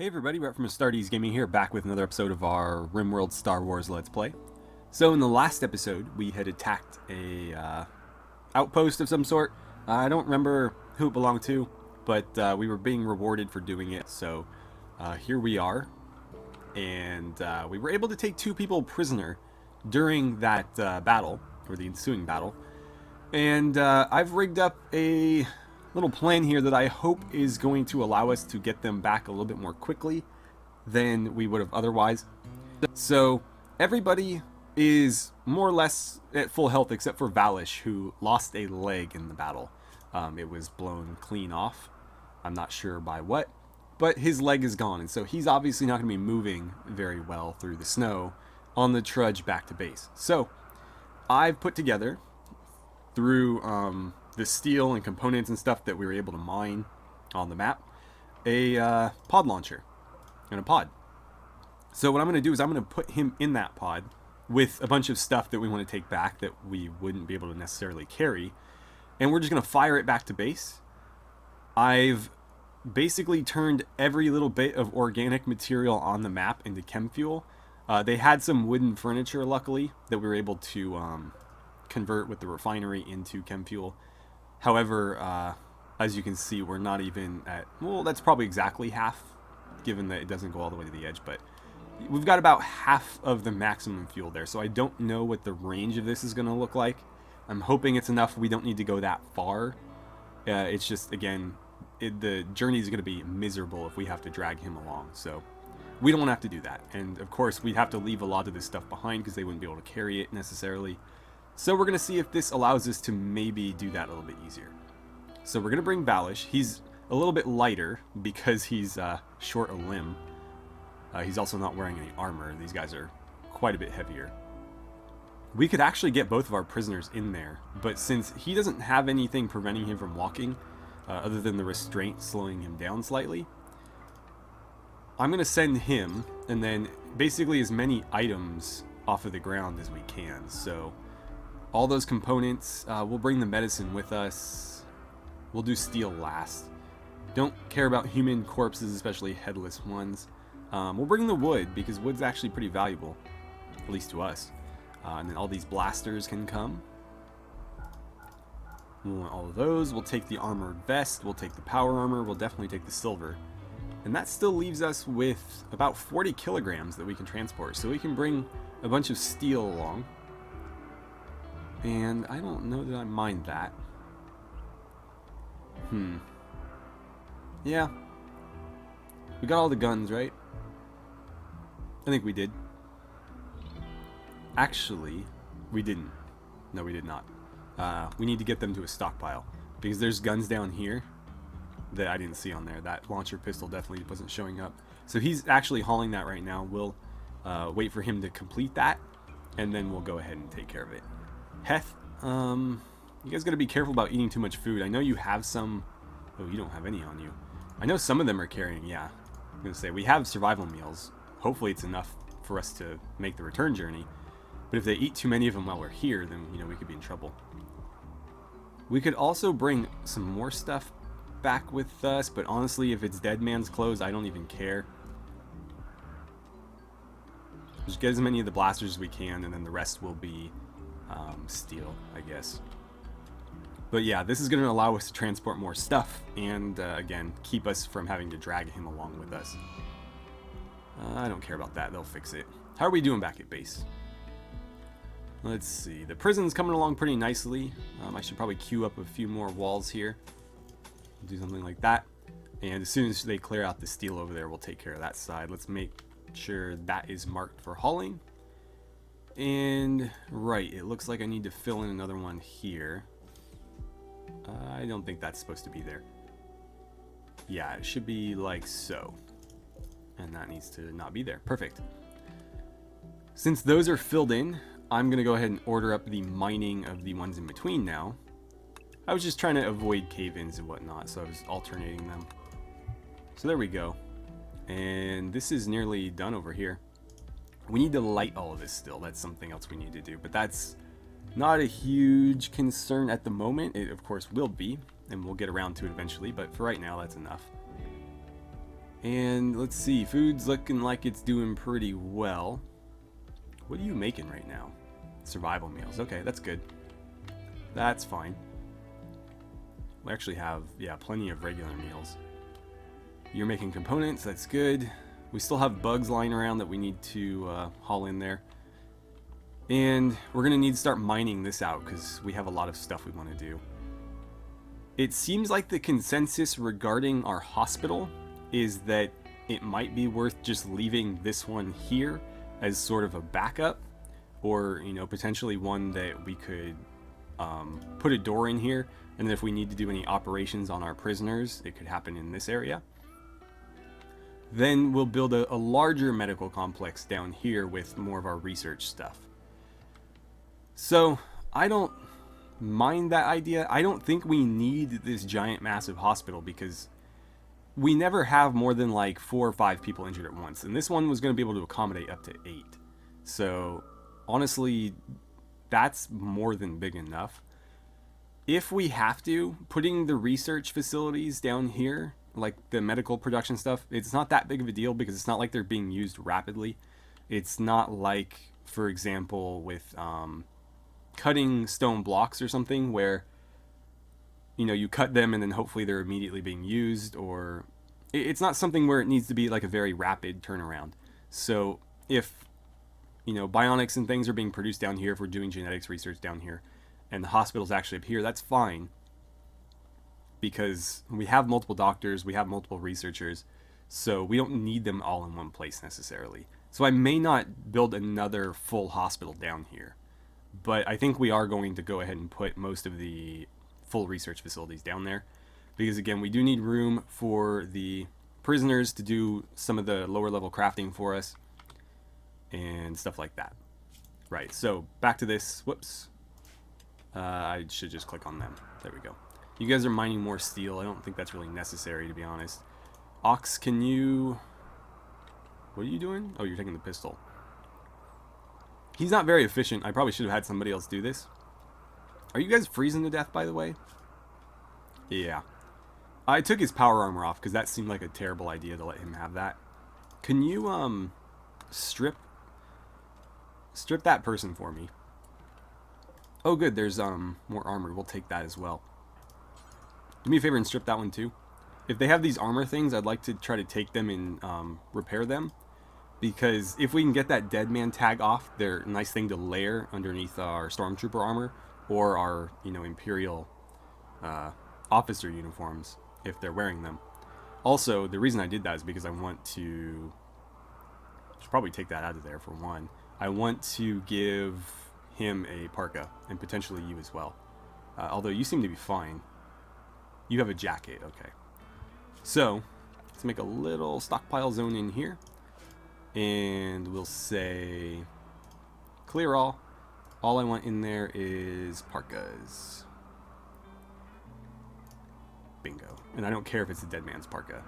Hey everybody, we're from AstartesGaming here, back with another episode of our RimWorld Star Wars Let's Play. So in the last episode, we had attacked a outpost of some sort. I don't remember who it belonged to, but we were being rewarded for doing it. So here we are, and we were able to take 2 people prisoner during that battle, or the ensuing battle. And I've rigged up a little plan here that I hope is going to allow us to get them back a little bit more quickly than we would have otherwise. So everybody is more or less at full health except for Valish, who lost a leg in the battle. It was blown clean off. I'm not sure by what, but his leg is gone, and so he's obviously not going to be moving very well through the snow on the trudge back to base. So I've put together, through the steel and components and stuff that we were able to mine on the map, a pod launcher and a pod. So what I'm going to do is I'm going to put him in that pod with a bunch of stuff that we want to take back that we wouldn't be able to necessarily carry, and we're just going to fire it back to base. I've basically turned every little bit of organic material on the map into chem fuel. They had some wooden furniture, luckily, that we were able to convert with the refinery into chem fuel. However, as you can see, we're not even at, well, that's probably exactly half, given that it doesn't go all the way to the edge, but we've got about half of the maximum fuel there, so I don't know what the range of this is going to look like. I'm hoping it's enough we don't need to go that far. It's just, again, the journey is going to be miserable if we have to drag him along, so we don't want to have to do that. And of course, we'd have to leave a lot of this stuff behind because they wouldn't be able to carry it necessarily. So we're going to see if this allows us to maybe do that a little bit easier. So we're going to bring Valish. He's a little bit lighter because he's short a limb. He's also not wearing any armor. These guys are quite a bit heavier. We could actually get both of our prisoners in there, but since he doesn't have anything preventing him from walking, other than the restraint slowing him down slightly, I'm going to send him, and then basically as many items off of the ground as we can. So all those components, we'll bring the medicine with us. We'll do steel last. Don't care about human corpses, especially headless ones. We'll bring the wood, because wood's actually pretty valuable, at least to us. And then all these blasters can come. We'll want all of those. We'll take the armored vest. We'll take the power armor. We'll definitely take the silver. And that still leaves us with about 40 kilograms that we can transport. So we can bring a bunch of steel along. And I don't know that I mind that. Yeah. We got all the guns, right? I think we did. Actually, we didn't. No, we did not. We need to get them to a stockpile, because there's guns down here that I didn't see on there. That launcher pistol definitely wasn't showing up. So he's actually hauling that right now. We'll wait for him to complete that, and then we'll go ahead and take care of it. Heth, you guys gotta be careful about eating too much food. I know you have some. Oh, you don't have any on you. I know some of them are carrying, yeah. I'm gonna say, we have survival meals. Hopefully it's enough for us to make the return journey. But if they eat too many of them while we're here, then, you know, we could be in trouble. We could also bring some more stuff back with us, but honestly, if it's dead man's clothes, I don't even care. Just get as many of the blasters as we can, and then the rest will be steel, I guess. But yeah, this is going to allow us to transport more stuff, and again, keep us from having to drag him along with us. I don't care about that, they'll fix it. How are we doing back at base? Let's see, the prison's coming along pretty nicely. I should probably queue up a few more walls here. Do something like that. And as soon as they clear out the steel over there, we'll take care of that side. Let's make sure that is marked for hauling. And right, it looks like I need to fill in another one here. I don't think that's supposed to be there. Yeah, it should be like so. And that needs to not be there. Perfect. Since those are filled in, I'm going to go ahead and order up the mining of the ones in between now. I was just trying to avoid cave-ins and whatnot, so I was alternating them. So there we go. And this is nearly done over here. We need to light all of this still. That's something else we need to do, but that's not a huge concern at the moment. It, of course, will be, and we'll get around to it eventually, but for right now, that's enough. And let's see, food's looking like it's doing pretty well. What are you making right now? Survival meals. Okay, that's good. That's fine. We actually have, yeah, plenty of regular meals. You're making components, that's good. We still have bugs lying around that we need to haul in there. And we're going to need to start mining this out because we have a lot of stuff we want to do. It seems like the consensus regarding our hospital is that it might be worth just leaving this one here as sort of a backup, or, you know, potentially one that we could put a door in here, and then if we need to do any operations on our prisoners, it could happen in this area. Then we'll build a larger medical complex down here with more of our research stuff. So I don't mind that idea. I don't think we need this giant massive hospital because we never have more than like 4 or 5 people injured at once, and this one was going to be able to accommodate up to 8. So honestly, that's more than big enough. If we have to, putting the research facilities down here, like the medical production stuff, it's not that big of a deal because it's not like they're being used rapidly. It's not like, for example, with cutting stone blocks or something where, you know, you cut them and then hopefully they're immediately being used, or it's not something where it needs to be like a very rapid turnaround. So if, you know, bionics and things are being produced down here, if we're doing genetics research down here and the hospital's actually up here, that's fine because we have multiple doctors, we have multiple researchers, so we don't need them all in one place necessarily. So I may not build another full hospital down here, but I think we are going to go ahead and put most of the full research facilities down there because, again, we do need room for the prisoners to do some of the lower level crafting for us and stuff like that. Right, so back to this. Whoops. I should just click on them. There we go. You guys are mining more steel. I don't think that's really necessary, to be honest. Ox, can you... What are you doing? Oh, you're taking the pistol. He's not very efficient. I probably should have had somebody else do this. Are you guys freezing to death, by the way? Yeah. I took his power armor off because that seemed like a terrible idea to let him have that. Can you, strip that person for me? Oh, good. There's, more armor. We'll take that as well. Do me a favor and strip that one, too. If they have these armor things, I'd like to try to take them and, repair them. Because if we can get that dead man tag off, they're a nice thing to layer underneath our stormtrooper armor or our, you know, Imperial officer uniforms if they're wearing them. Also, the reason I did that is because I want to... I should probably take that out of there for one. I want to give him a parka and potentially you as well. Although you seem to be fine. You have a jacket, okay. So, let's make a little stockpile zone in here. And we'll say clear all. All I want in there is parkas. Bingo. And I don't care if it's a dead man's parka.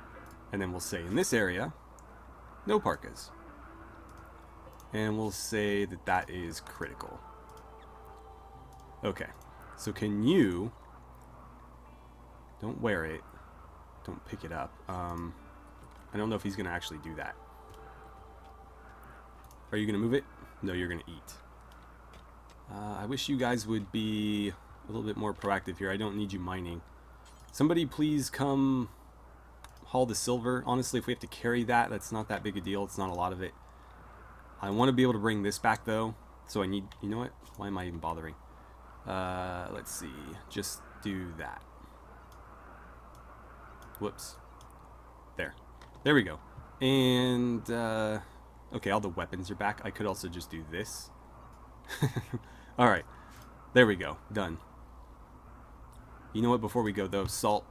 And then we'll say in this area, no parkas. And we'll say that that is critical. Okay. So can you... Don't wear it. Don't pick it up. I don't know if he's going to actually do that. Are you going to move it? No, you're going to eat. I wish you guys would be a little bit more proactive here. I don't need you mining. Somebody please come haul the silver. Honestly, if we have to carry that, that's not that big a deal. It's not a lot of it. I want to be able to bring this back, though. So I need... You know what? Why am I even bothering? Let's see. Just do that. Whoops. There. There we go. And... okay, all the weapons are back. I could also just do this. Alright. There we go. Done. You know what? Before we go, though, Salt,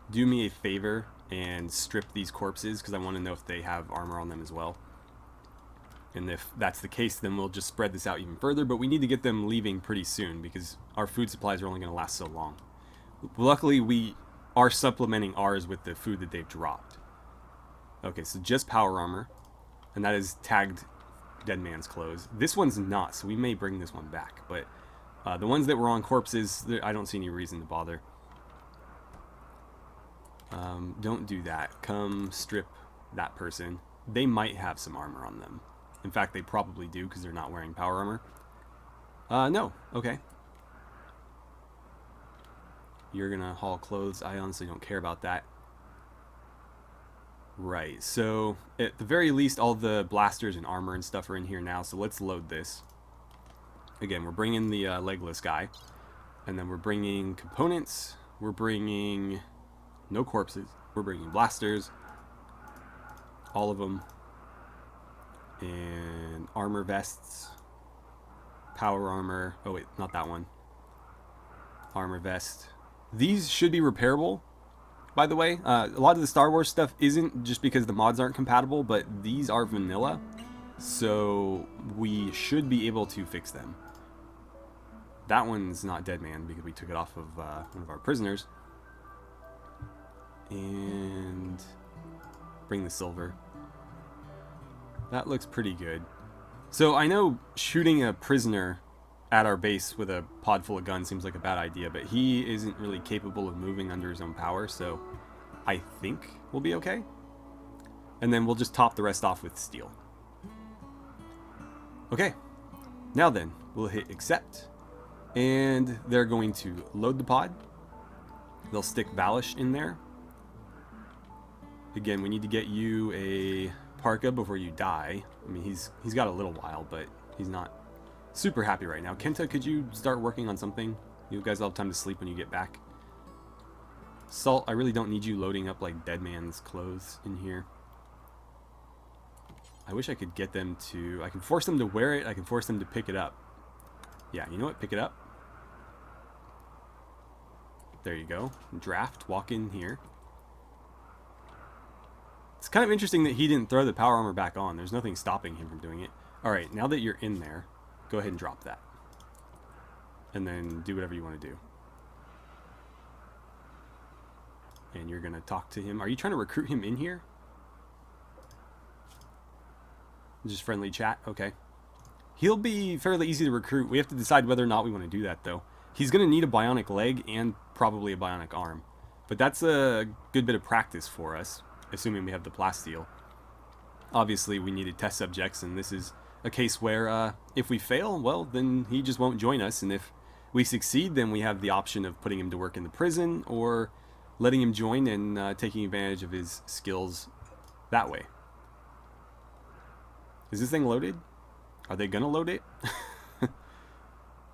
do me a favor and strip these corpses, because I want to know if they have armor on them as well. And if that's the case, then we'll just spread this out even further, but we need to get them leaving pretty soon, because our food supplies are only going to last so long. Luckily, we are supplementing ours with the food that they've dropped. Okay, so just power armor. And that is tagged dead man's clothes. This one's not, so we may bring this one back. But the ones that were on corpses, I don't see any reason to bother. Don't do that. Come strip that person, they might have some armor on them. In fact, they probably do because they're not wearing power armor. No. Okay. You're gonna haul clothes. I honestly don't care about that. Right, so at the very least, all the blasters and armor and stuff are in here now, so let's load this. Again, we're bringing the legless guy, and then we're bringing components, we're bringing no corpses, we're bringing blasters, all of them, and armor vests, power armor, oh wait, not that one, armor vest. These should be repairable. By the way, a lot of the Star Wars stuff isn't just because the mods aren't compatible, but these are vanilla, so we should be able to fix them. That one's not dead man because we took it off of one of our prisoners. And bring the silver. That looks pretty good. So I know shooting a prisoner at our base with a pod full of guns seems like a bad idea, but he isn't really capable of moving under his own power, so I think we'll be okay. And then we'll just top the rest off with steel. Okay, now then, we'll hit accept, and they're going to load the pod. They'll stick Valish in there. Again, we need to get you a parka before you die. I mean, he's got a little while, but he's not super happy right now. Kenta, could you start working on something? You guys will have time to sleep when you get back. Salt, I really don't need you loading up like dead man's clothes in here. I wish I could get them to... I can force them to wear it. I can force them to pick it up. Yeah, you know what? Pick it up. There you go. Draft. Walk in here. It's kind of interesting that he didn't throw the power armor back on. There's nothing stopping him from doing it. Alright, now that you're in there, go ahead and drop that. And then do whatever you want to do. And you're going to talk to him. Are you trying to recruit him in here? Just friendly chat? Okay. He'll be fairly easy to recruit. We have to decide whether or not we want to do that, though. He's going to need a bionic leg and probably a bionic arm. But that's a good bit of practice for us, assuming we have the plasteel. Obviously, we needed test subjects, and this is a case where if we fail, well, then he just won't join us. And if we succeed, then we have the option of putting him to work in the prison or letting him join and taking advantage of his skills that way. Is this thing loaded? Are they gonna load it?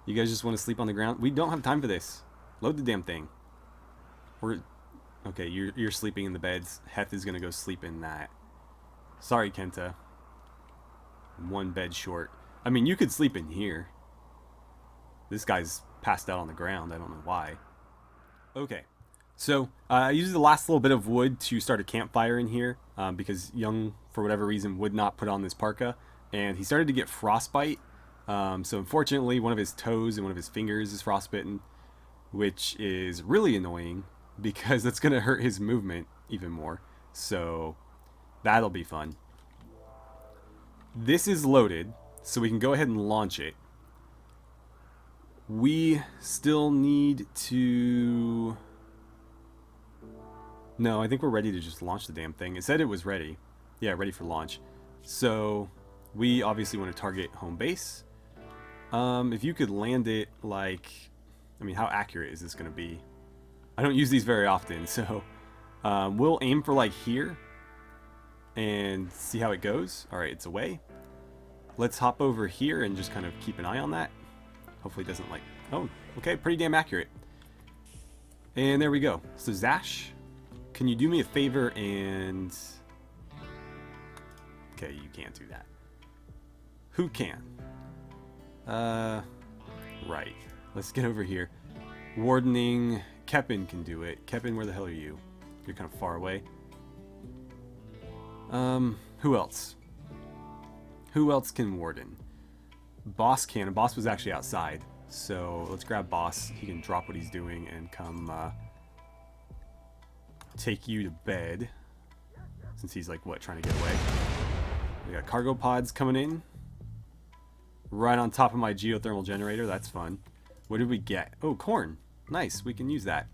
You guys just want to sleep on the ground? We don't have time for this. Load the damn thing. Okay, you're sleeping in the beds. Heth is gonna go sleep in that. Sorry, Kenta. One bed short. I mean, you could sleep in here. This guy's passed out on the ground. I don't know why. Okay. So, I used the last little bit of wood to start a campfire in here because Young, for whatever reason, would not put on this parka. And he started to get frostbite. So, unfortunately, one of his toes and one of his fingers is frostbitten, which is really annoying because that's going to hurt his movement even more. So, that'll be fun. This is loaded, so we can go ahead and launch it. We still need to... No, I think we're ready to just launch the damn thing. It said it was ready. Yeah, ready for launch. So, we obviously want to target home base. If you could land it like... I mean, how accurate is this going to be? I don't use these very often, so... we'll aim for like here. And see how it goes. Alright, it's away. Let's hop over here and just kind of keep an eye on that. Hopefully it doesn't like... Oh, okay, pretty damn accurate. And there we go. So Zash, can you do me a favor and... Okay, you can't do that. Who can? Right. Let's get over here. Wardening. Kepin can do it. Kepin, where the hell are you? You're kind of far away. Who else? Who else can warden? Boss can, and Boss was actually outside. So let's grab Boss. He can drop what he's doing and come take you to bed. Since he's like, what, trying to get away? We got cargo pods coming in. Right on top of my geothermal generator. That's fun. What did we get? Oh, corn. Nice. We can use that.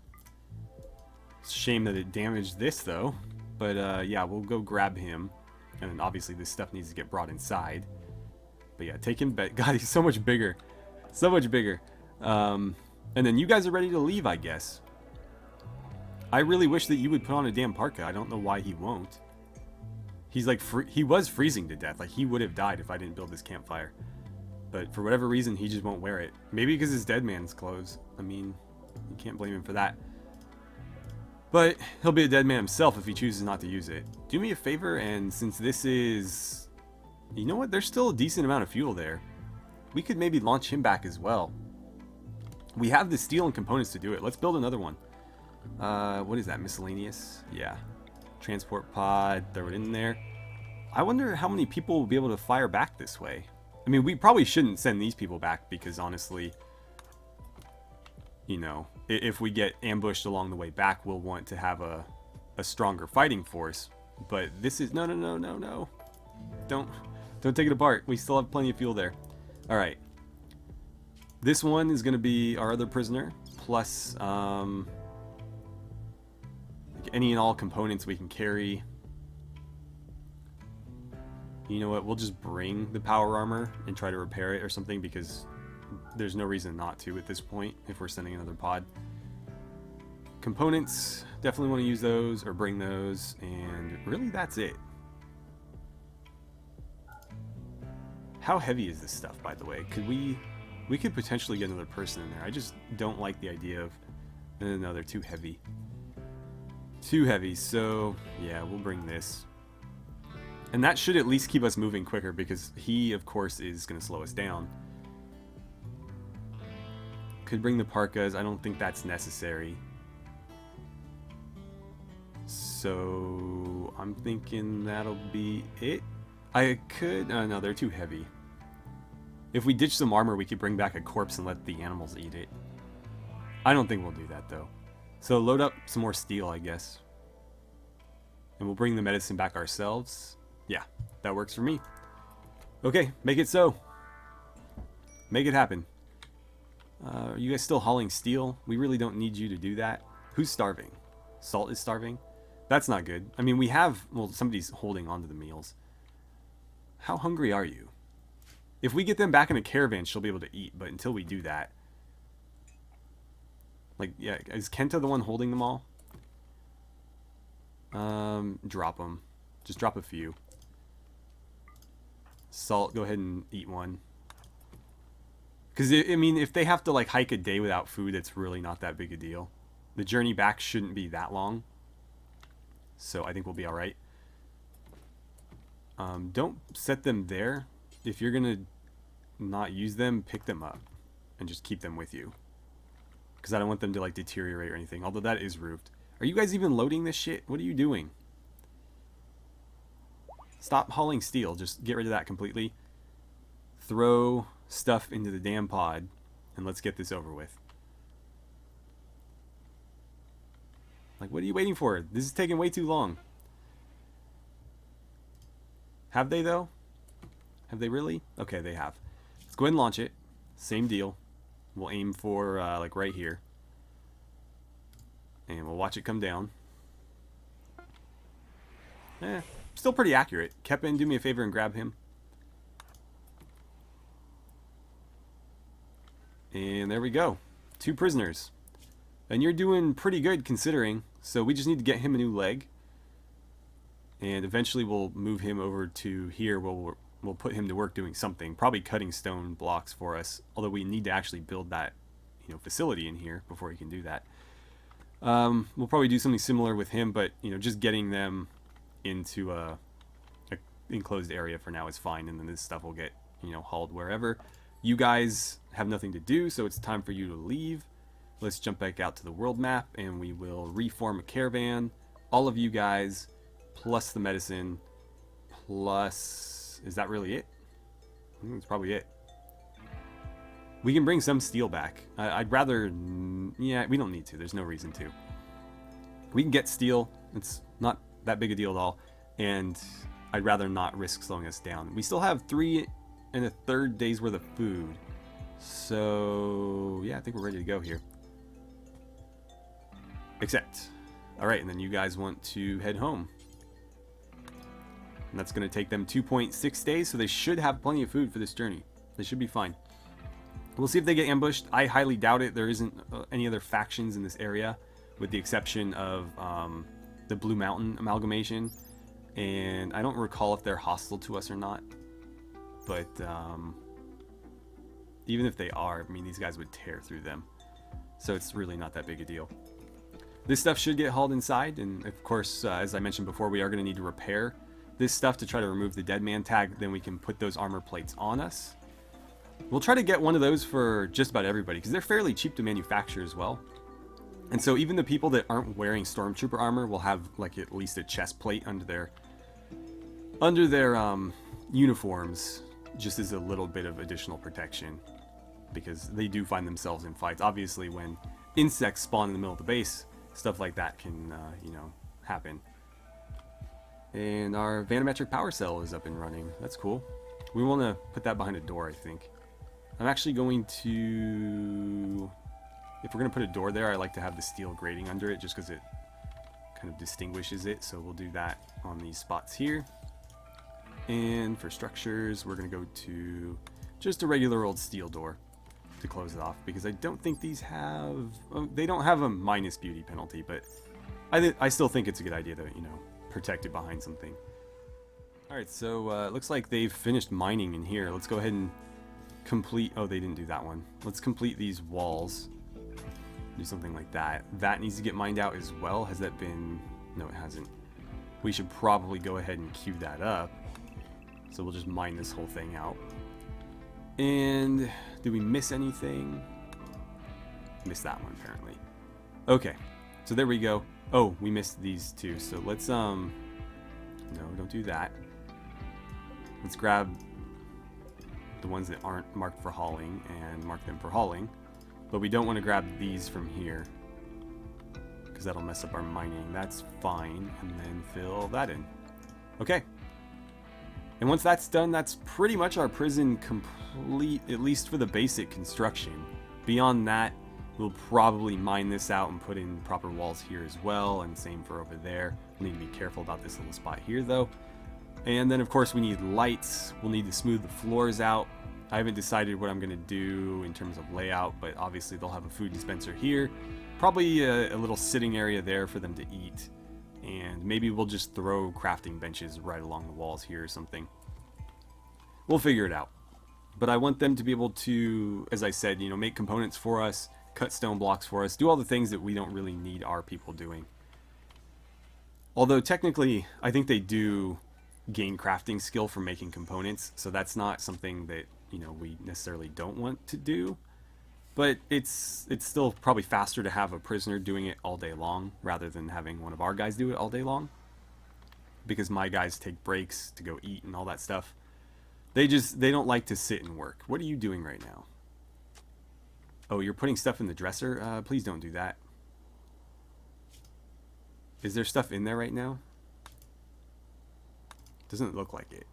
It's a shame that it damaged this, though. But yeah, we'll go grab him. And then obviously this stuff needs to get brought inside. But yeah, take him back. God, he's so much bigger. So much bigger. And then you guys are ready to leave, I guess. I really wish that you would put on a damn parka. I don't know why he won't. He's like, he was freezing to death. Like, he would have died if I didn't build this campfire. But for whatever reason, he just won't wear it. Maybe because it's dead man's clothes. I mean, you can't blame him for that. But he'll be a dead man himself if he chooses not to use it. Do me a favor, and since this is... You know what? There's still a decent amount of fuel there. We could maybe launch him back as well. We have the steel and components to do it. Let's build another one. What is that? Miscellaneous? Yeah. Transport pod. Throw it in there. I wonder how many people will be able to fire back this way. I mean, we probably shouldn't send these people back because honestly, you know, if we get ambushed along the way back, we'll want to have a stronger fighting force. But this is... No. Don't take it apart. We still have plenty of fuel there. Alright. This one is going to be our other prisoner. Plus, any and all components we can carry. You know what? We'll just bring the power armor and try to repair it or something because there's no reason not to at this point if we're sending another pod. Components, definitely want to use those or bring those, and really that's it. How heavy is this stuff, by the way? Could we could potentially get another person in there. I just don't like the idea of... No, they're too heavy. Too heavy, so yeah, we'll bring this. And that should at least keep us moving quicker because he, of course, is going to slow us down. Could bring the parkas. I don't think that's necessary. So I'm thinking that'll be it. I could... no, they're too heavy. If we ditch some armor, we could bring back a corpse and let the animals eat it. I don't think we'll do that, though. So load up some more steel, I guess. And we'll bring the medicine back ourselves. Yeah, that works for me. Okay, make it so. Make it happen. Are you guys still hauling steel? We really don't need you to do that. Who's starving? Salt is starving? That's not good. I mean, we have... Well, somebody's holding on to the meals. How hungry are you? If we get them back in a caravan, she'll be able to eat. But until we do that... Like, yeah, is Kenta the one holding them all? Drop them. Just drop a few. Salt, go ahead and eat one. Because, I mean, if they have to, like, hike a day without food, it's really not that big a deal. The journey back shouldn't be that long. So, I think we'll be alright. Don't set them there. If you're going to not use them, pick them up. And just keep them with you. Because I don't want them to, like, deteriorate or anything. Although that is roofed. Are you guys even loading this shit? What are you doing? Stop hauling steel. Just get rid of that completely. Throw stuff into the damn pod. And let's get this over with. Like, what are you waiting for? This is taking way too long. Have they, though? Have they really? Okay, they have. Let's go ahead and launch it. Same deal. We'll aim for, like, right here. And we'll watch it come down. Still pretty accurate. Kepin, do me a favor and grab him. And there we go. 2 prisoners. And you're doing pretty good considering. So we just need to get him a new leg. And eventually we'll move him over to here where we'll put him to work doing something. Probably cutting stone blocks for us. Although we need to actually build that, you know, facility in here before he can do that. We'll probably do something similar with him, but, you know, just getting them into a enclosed area for now is fine. And then this stuff will get, you know, hauled wherever. You guys have nothing to do, so it's time for you to leave. Let's jump back out to the world map, and we will reform a caravan. All of you guys, plus the medicine, plus... Is that really it? I think that's probably it. We can bring some steel back. I'd rather... Yeah, we don't need to. There's no reason to. We can get steel. It's not that big a deal at all. And I'd rather not risk slowing us down. We still have 3 1/3 days worth of food. So, yeah, I think we're ready to go here. Except. Alright, and then you guys want to head home. And that's going to take them 2.6 days, so they should have plenty of food for this journey. They should be fine. We'll see if they get ambushed. I highly doubt it. There isn't any other factions in this area, with the exception of the Blue Mountain amalgamation. And I don't recall if they're hostile to us or not. But even if they are, I mean, these guys would tear through them. So it's really not that big a deal. This stuff should get hauled inside. And of course, as I mentioned before, we are going to need to repair this stuff to try to remove the dead man tag. Then we can put those armor plates on us. We'll try to get one of those for just about everybody, because they're fairly cheap to manufacture as well. And so even the people that aren't wearing Stormtrooper armor will have like at least a chest plate under their uniforms, just as a little bit of additional protection, because they do find themselves in fights. Obviously, when insects spawn in the middle of the base, stuff like that can you know, happen. And our vanometric power cell is up and running. That's cool. We want to put that behind a door, I think. I'm actually going to, if we're going to put a door there, I like to have the steel grating under it, just because it kind of distinguishes it. So we'll do that on these spots here. And for structures, we're going to go to just a regular old steel door to close it off, because I don't think these have, they don't have a minus beauty penalty, but I still think it's a good idea to, you know, protect it behind something. Alright, so it looks like they've finished mining in here. Let's go ahead and complete, oh, they didn't do that one. Let's complete these walls. Do something like that. That needs to get mined out as well. Has that been, no, it hasn't. We should probably go ahead and queue that up. So we'll just mine this whole thing out. And did we miss anything? Missed that one apparently. Okay, so there we go. Oh, we missed these two. So let's no, don't do that. Let's grab the ones that aren't marked for hauling and mark them for hauling. But we don't want to grab these from here, because that'll mess up our mining. That's fine. And then fill that in. Okay. And once that's done, that's pretty much our prison complete, at least for the basic construction. Beyond that, we'll probably mine this out and put in proper walls here as well, and same for over there. We need to be careful about this little spot here though. And then of course we need lights. We'll need to smooth the floors out. I haven't decided what I'm going to do in terms of layout, but obviously they'll have a food dispenser here. Probably a little sitting area there for them to eat. And maybe we'll just throw crafting benches right along the walls here or something. We'll figure it out. But I want them to be able to, as I said, you know, make components for us, cut stone blocks for us, do all the things that we don't really need our people doing. Although technically, I think they do gain crafting skill from making components, so that's not something that, you know, we necessarily don't want to do. But it's still probably faster to have a prisoner doing it all day long rather than having one of our guys do it all day long, because my guys take breaks to go eat and all that stuff. They don't like to sit and work. What are you doing right now? Oh, you're putting stuff in the dresser? Please don't do that. Is there stuff in there right now? Doesn't look like it.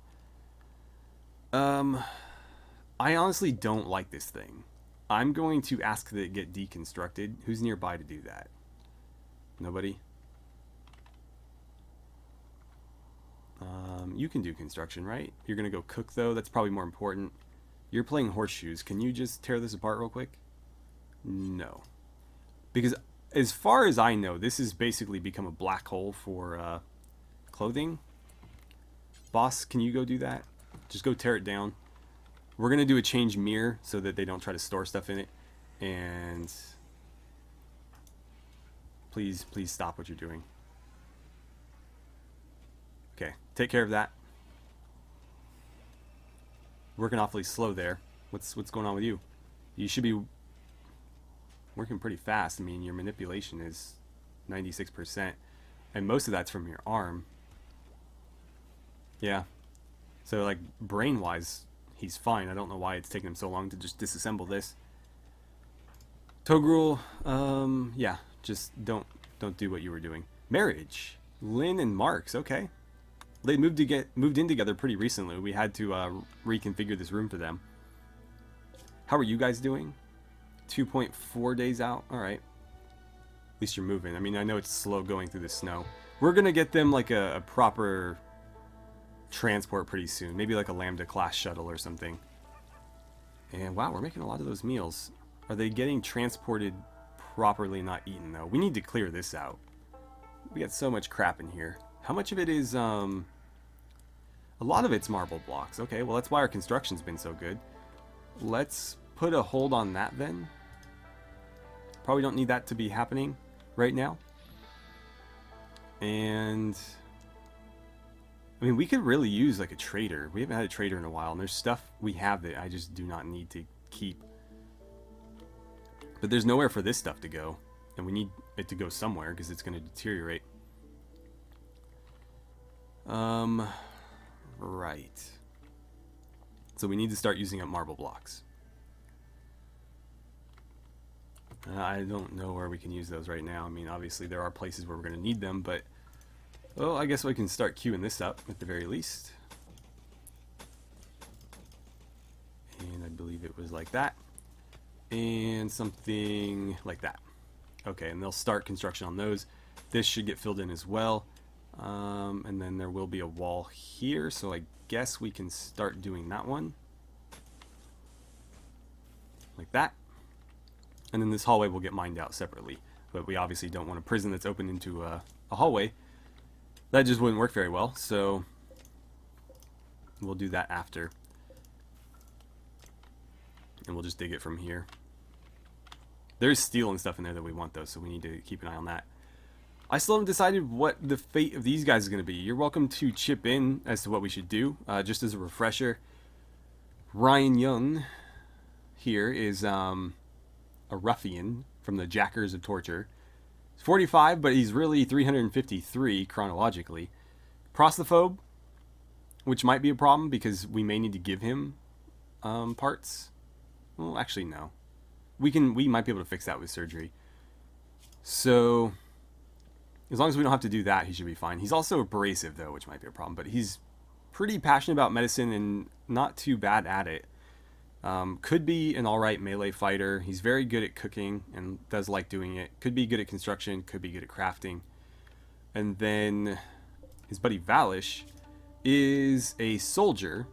I honestly don't like this thing. I'm going to ask that it get deconstructed. Who's nearby to do that? Nobody? You can do construction, right? You're going to go cook, though. That's probably more important. You're playing horseshoes. Can you just tear this apart real quick? No. Because as far as I know, this has basically become a black hole for clothing. Boss, can you go do that? Just go tear it down. We're going to do a change mirror so that they don't try to store stuff in it. And please stop what you're doing. Okay, take care of that. Working awfully slow there. What's going on with you? You should be working pretty fast. I mean, your manipulation is 96%, and most of that's from your arm. Yeah. So, like, brain-wise, he's fine. I don't know why it's taking him so long to just disassemble this. Togrul, yeah, just don't do what you were doing. Marriage. Lynn and Marks, okay. They moved in together pretty recently. We had to reconfigure this room for them. How are you guys doing? 2.4 days out. All right. At least you're moving. I mean, I know it's slow going through the snow. We're gonna get them like a proper transport pretty soon. Maybe like a Lambda class shuttle or something. And wow, we're making a lot of those meals. Are they getting transported properly, not eaten though? We need to clear this out. We got so much crap in here. How much of it is, a lot of it's marble blocks. Okay, well that's why our construction's been so good. Let's put a hold on that then. Probably don't need that to be happening right now. And I mean, we could really use like a trader. We haven't had a trader in a while, and there's stuff we have that I just do not need to keep. But there's nowhere for this stuff to go, and we need it to go somewhere because it's going to deteriorate. Right. So we need to start using up marble blocks. I don't know where we can use those right now. I mean, obviously there are places where we're going to need them, but well, I guess we can start queuing this up at the very least. And I believe it was like that. And something like that. Okay, and they'll start construction on those. This should get filled in as well. And then there will be a wall here, so I guess we can start doing that one. Like that. And then this hallway will get mined out separately. But we obviously don't want a prison that's open into a hallway. That just wouldn't work very well, so we'll do that after. And we'll just dig it from here. There's steel and stuff in there that we want though, so we need to keep an eye on that. I still haven't decided what the fate of these guys is going to be. You're welcome to chip in as to what we should do. Just as a refresher, Ryan Young here is a ruffian from the Jackers of Torture. He's 45, but he's really 353 chronologically. Prostaphobe, which might be a problem because we may need to give him parts. Well, actually, no. We might be able to fix that with surgery. So as long as we don't have to do that, he should be fine. He's also abrasive, though, which might be a problem. But he's pretty passionate about medicine and not too bad at it. Could be an alright melee fighter. He's very good at cooking and does like doing it. Could be good at construction. Could be good at crafting. And then his buddy Valish is a soldier.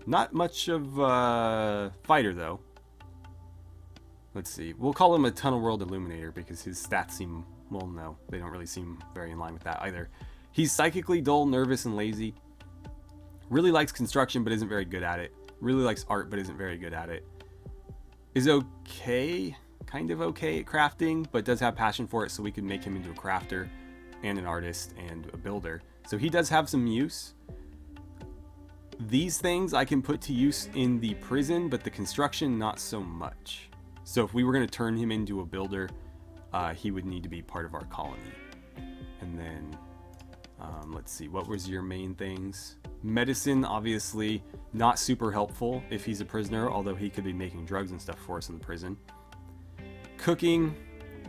Not much of a fighter, though. Let's see. We'll call him a Tunnel World Illuminator because his stats seem... Well, no, they don't really seem very in line with that either. He's psychically dull, nervous, and lazy. Really likes construction, but isn't very good at it. Really likes art, but isn't very good at it. Is okay, kind of okay at crafting, but does have passion for it, so we can make him into a crafter and an artist and a builder. So he does have some use. These things I can put to use in the prison, but the construction, not so much. So if we were going to turn him into a builder, he would need to be part of our colony. And then, let's see, what was your main things? Medicine, obviously, not super helpful if he's a prisoner, although he could be making drugs and stuff for us in the prison. Cooking,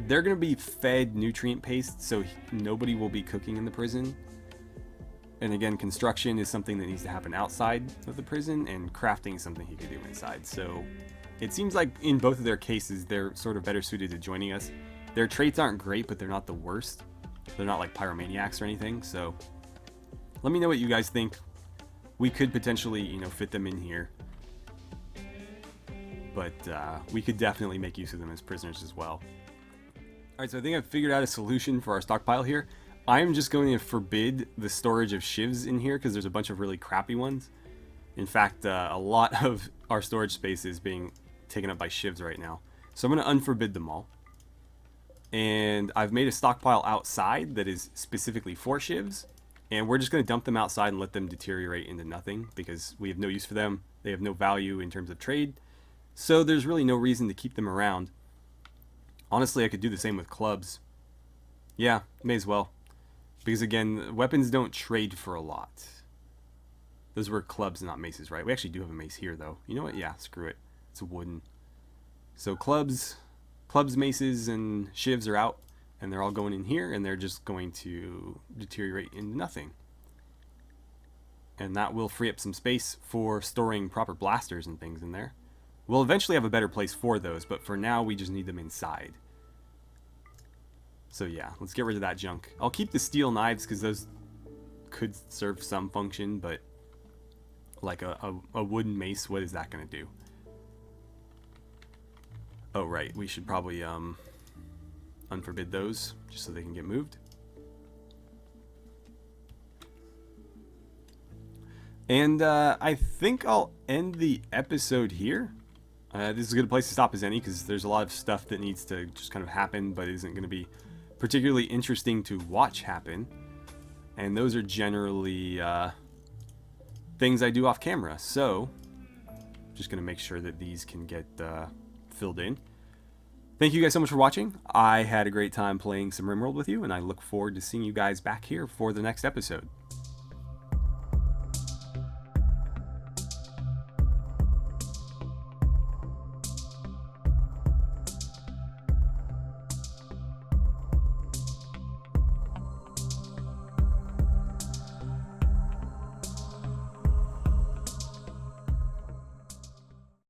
they're going to be fed nutrient paste, so nobody will be cooking in the prison. And again, construction is something that needs to happen outside of the prison, and crafting is something he could do inside. So it seems like in both of their cases, they're sort of better suited to joining us. Their traits aren't great, but they're not the worst. They're not like pyromaniacs or anything, so let me know what you guys think. We could potentially, fit them in here. But we could definitely make use of them as prisoners as well. Alright, so I think I've figured out a solution for our stockpile here. I am just going to forbid the storage of shivs in here because there's a bunch of really crappy ones. In fact, a lot of our storage space is being taken up by shivs right now. So I'm going to unforbid them all. And I've made a stockpile outside that is specifically for shivs. And we're just going to dump them outside and let them deteriorate into nothing because we have no use for them. They have no value in terms of trade. So there's really no reason to keep them around. Honestly, I could do the same with clubs. Yeah, may as well. Because again, weapons don't trade for a lot. Those were clubs, not maces, right? We actually do have a mace here, though. You know what? Yeah, screw it. It's wooden. So clubs, maces, and shivs are out. And they're all going in here, and they're just going to deteriorate into nothing. And that will free up some space for storing proper blasters and things in there. We'll eventually have a better place for those, but for now we just need them inside. So yeah, let's get rid of that junk. I'll keep the steel knives because those could serve some function, but like a wooden mace, what is that going to do? Oh, right. We should probably unforbid those just so they can get moved. And I think I'll end the episode here. This is as good a place to stop as any, because there's a lot of stuff that needs to just kind of happen, but isn't going to be particularly interesting to watch happen. And those are generally things I do off camera. So, just going to make sure that these can get filled in. Thank you guys so much for watching. I had a great time playing some RimWorld with you, and I look forward to seeing you guys back here for the next episode.